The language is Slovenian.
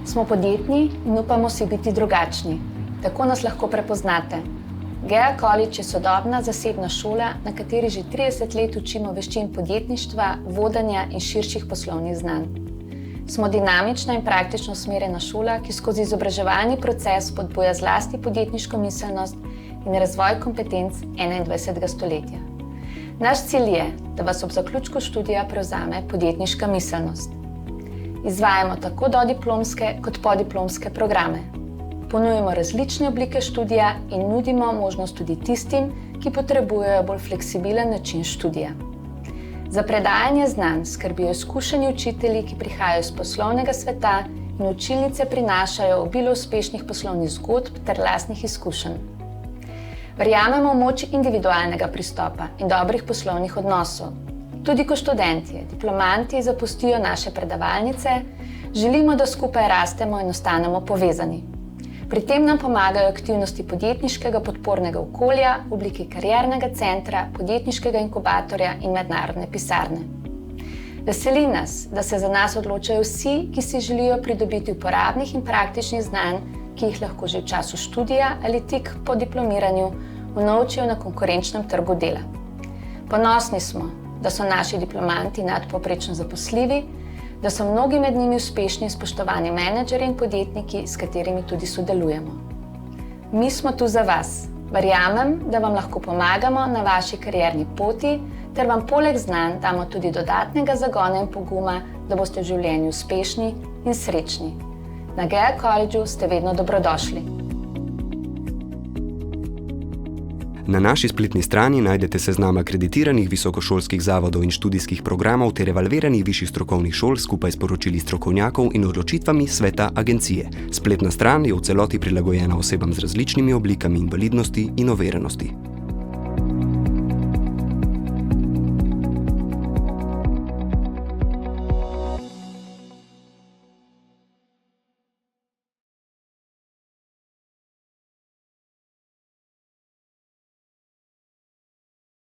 Smo podjetni in upamo si biti drugačni. Tako nas lahko prepoznate. Gea College je sodobna zasebna šola, na kateri že 30 let učimo veščin podjetništva, vodenja in širših poslovnih znanj. Smo dinamična in praktično usmerjena šola, ki skozi izobraževalni proces spodbuja zlasti podjetniško miselnost in razvoj kompetenc 21. stoletja. Naš cilj je, da vas ob zaključku študija prevzame podjetniška miselnost. Izvajamo tako dodiplomske kot podiplomske programe. Ponujamo različne oblike študija in nudimo možnost tudi tistim, ki potrebujejo bolj fleksibilen način študija. Za predajanje znanj skrbijo izkušeni učitelji, ki prihajajo iz poslovnega sveta in učilnice prinašajo obilo uspešnih poslovnih zgodb ter lastnih izkušenj. Verjamemo v moč individualnega pristopa in dobrih poslovnih odnosov. Tudi ko študentje, diplomanti zapustijo naše predavalnice, želimo, da skupaj rastemo in ostanemo povezani. Pri tem nam pomagajo aktivnosti podjetniškega podpornega okolja v obliki kariernega centra, podjetniškega inkubatorja in mednarodne pisarne. Veseli nas, da se za nas odločajo vsi, ki si želijo pridobiti uporabnih in praktičnih znanj, ki jih lahko že v času študija ali tik po diplomiranju unovčijo na konkurenčnem trgu dela. Ponosni smo, da so naši diplomanti nadpovprečno zaposljivi, da so mnogi med njimi uspešni in spoštovani menedžerji in podjetniki, s katerimi tudi sodelujemo. Mi smo tu za vas. Verjamem, da vam lahko pomagamo na vaši karierni poti, ter vam poleg znanj damo tudi dodatnega zagona in poguma, da boste v življenju uspešni in srečni. Na Gea Collegeu ste vedno dobrodošli. Na naši spletni strani najdete seznam akreditiranih visokošolskih zavodov in študijskih programov ter evalviranih višjih strokovnih šol skupaj s poročili strokovnjakov in odločitvami sveta agencije. Spletna stran je v celoti prilagojena osebam z različnimi oblikami invalidnosti in oviranosti.